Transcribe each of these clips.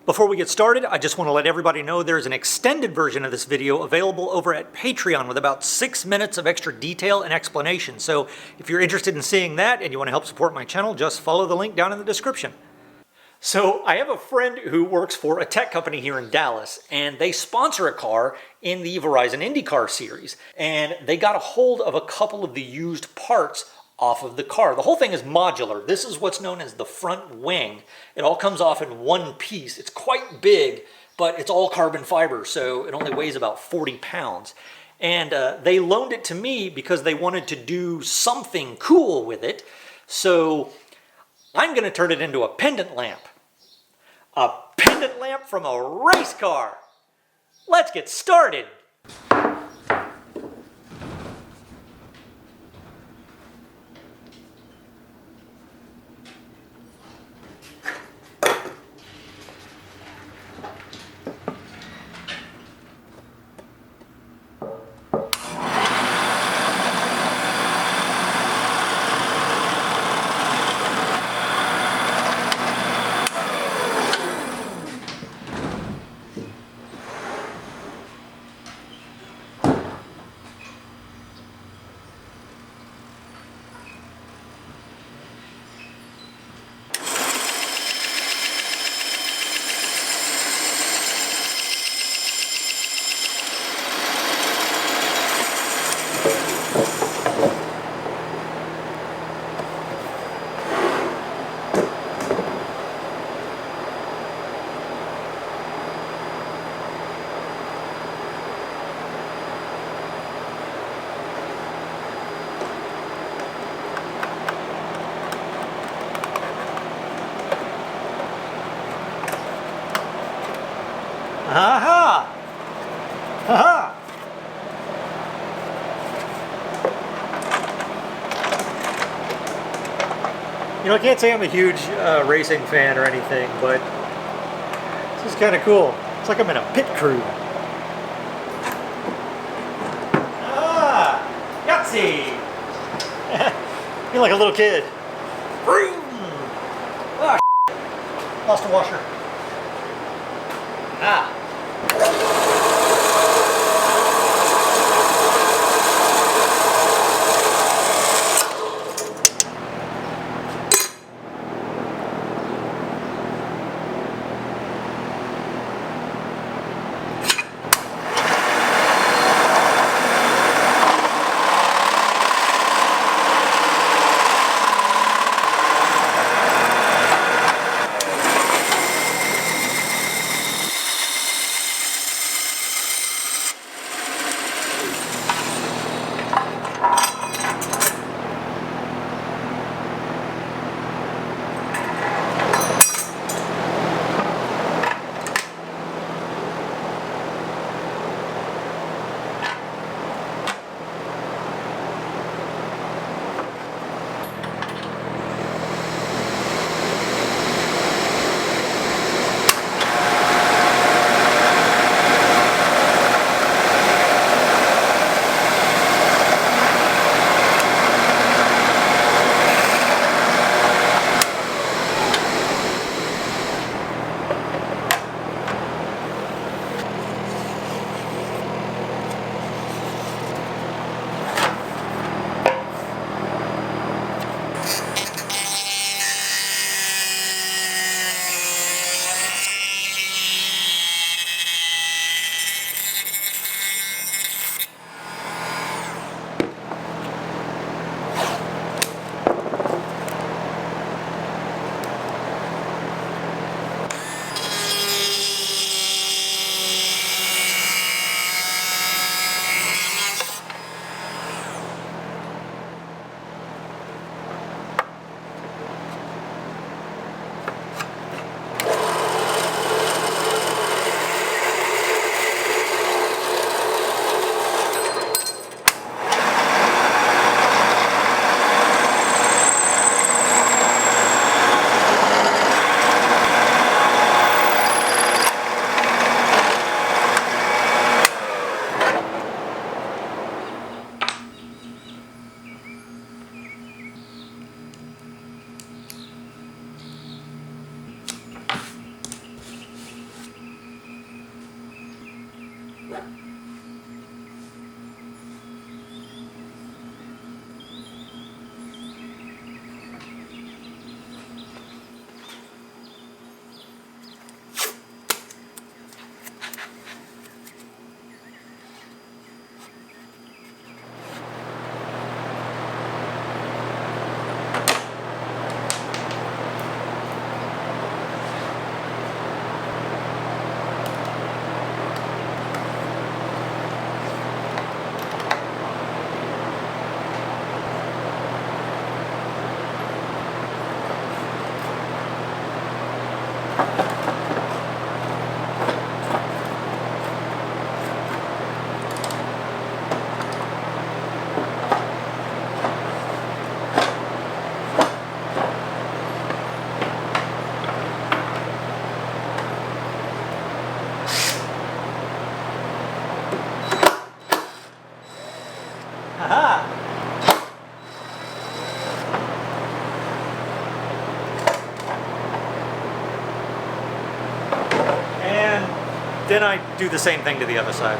Before we get started, I just want to let everybody know there's an extended version of this video available over at Patreon with about 6 minutes of extra detail and explanation. So if you're interested in seeing that and you want to help support my channel, just follow the link down in the description. So I have a friend who works for a tech company here in Dallas, and they sponsor a car in the Verizon IndyCar series. And they got a hold of a couple of the used parts off of the car. The whole thing is modular. This is what's known as the front wing. It all comes off in one piece. It's quite big, but it's all carbon fiber, so it only weighs about 40 pounds. And they loaned it to me because they wanted to do something cool with it. So I'm going to turn it into a pendant lamp. A pendant lamp from a race car. Let's get started. Aha! Aha! You know, I can't say I'm a huge racing fan or anything, but this is kind of cool. It's like I'm in a pit crew. Ah! Yahtzee! Feel like a little kid. Vroom! Ah, lost a washer. Ah! Aha! And then I do the same thing to the other side.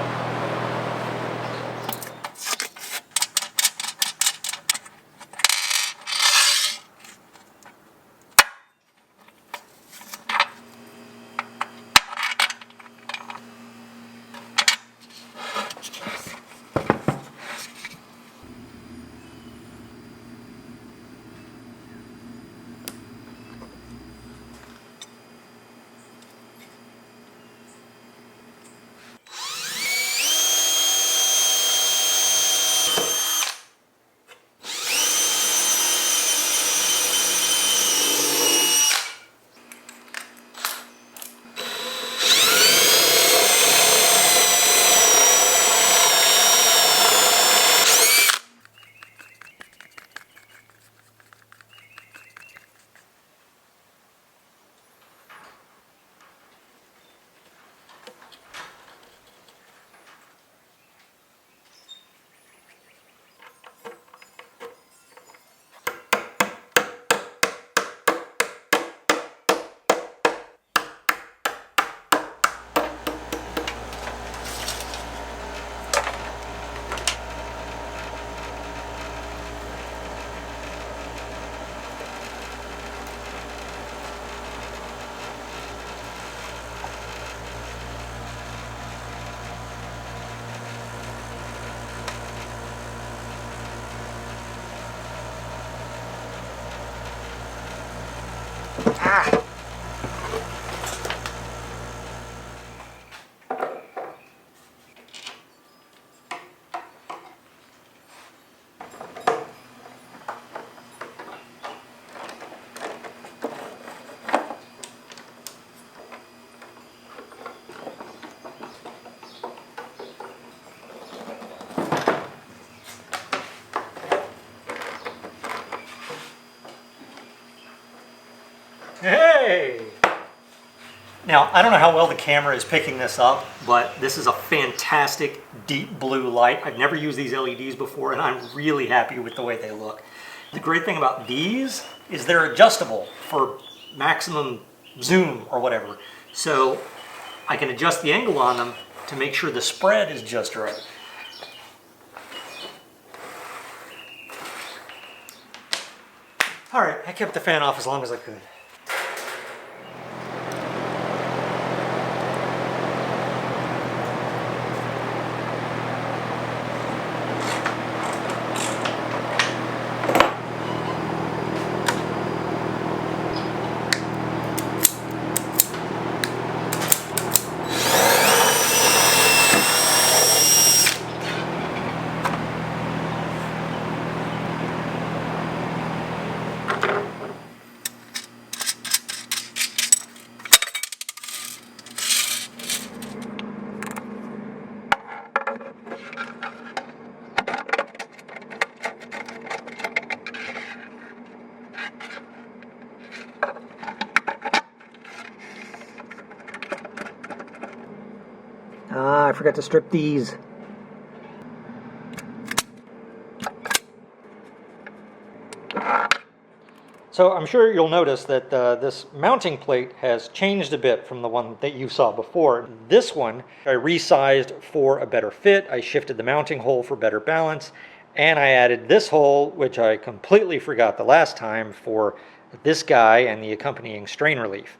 Ah! Hey! Now, I don't know how well the camera is picking this up, but this is a fantastic deep blue light. I've never used these LEDs before, and I'm really happy with the way they look. The great thing about these is they're adjustable for maximum zoom or whatever. So I can adjust the angle on them to make sure the spread is just right. All right, I kept the fan off as long as I could. I forgot to strip these. So I'm sure you'll notice that this mounting plate has changed a bit from the one that you saw before. This one I resized for a better fit. I shifted the mounting hole for better balance, and I added this hole, which I completely forgot the last time, for this guy and the accompanying strain relief.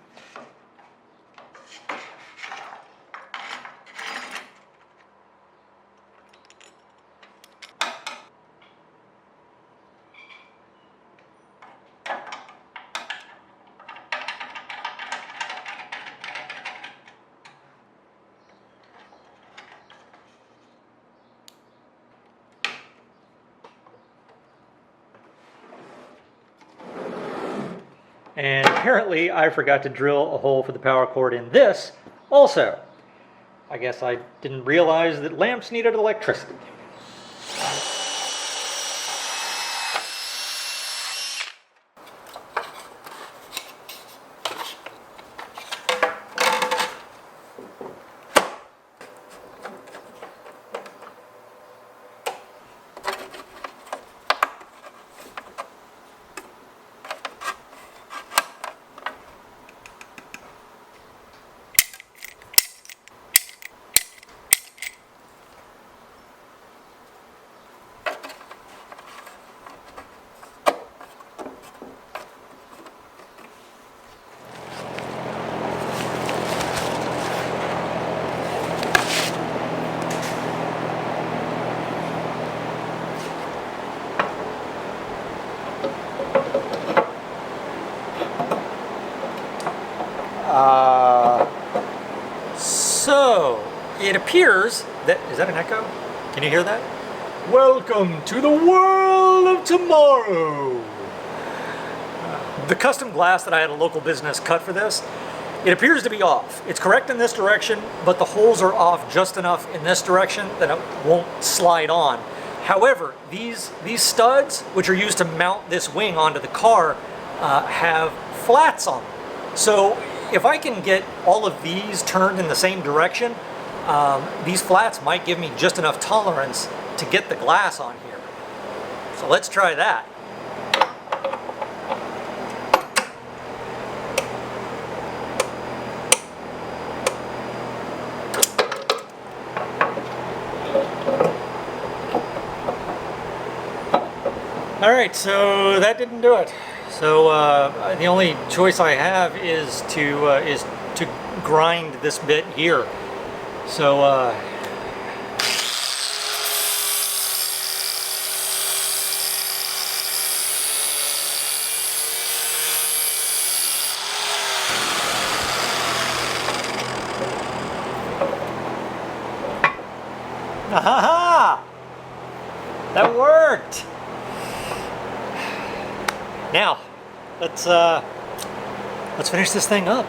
And apparently I forgot to drill a hole for the power cord in this also. I guess I didn't realize that lamps needed electricity. So it appears that, is that an echo? Can you hear that? Welcome to the world of tomorrow. The custom glass that I had a local business cut for this, it appears to be off. It's correct in this direction, but the holes are off just enough in this direction that it won't slide on. However, these studs, which are used to mount this wing onto the car, have flats on them. So if I can get all of these turned in the same direction, these flats might give me just enough tolerance to get the glass on here. So let's try that. All right, so that didn't do it. So the only choice I have is to grind this bit here. So aha! That worked. Now, let's finish this thing up.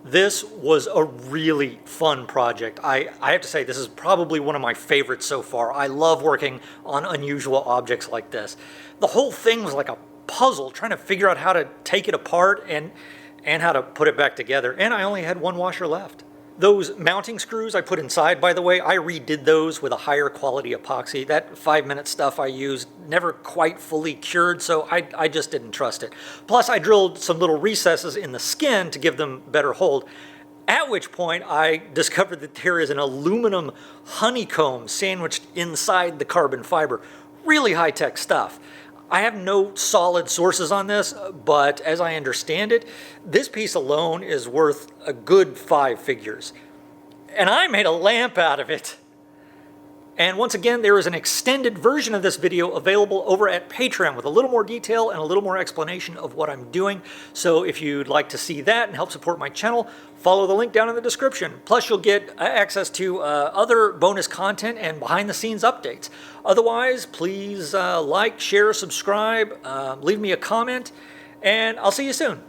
This was a really fun project. I have to say, this is probably one of my favorites so far. I love working on unusual objects like this. The whole thing was like a puzzle, trying to figure out how to take it apart and how to put it back together. And I only had one washer left. Those mounting screws I put inside, by the way, I redid those with a higher quality epoxy. That 5-minute stuff I used never quite fully cured, so I just didn't trust it. Plus, I drilled some little recesses in the skin to give them better hold, at which point I discovered that there is an aluminum honeycomb sandwiched inside the carbon fiber. Really high-tech stuff. I have no solid sources on this, but as I understand it, this piece alone is worth a good 5 figures. And I made a lamp out of it. And once again, there is an extended version of this video available over at Patreon with a little more detail and a little more explanation of what I'm doing. So if you'd like to see that and help support my channel, follow the link down in the description. Plus, you'll get access to other bonus content and behind-the-scenes updates. Otherwise, please like, share, subscribe, leave me a comment, and I'll see you soon.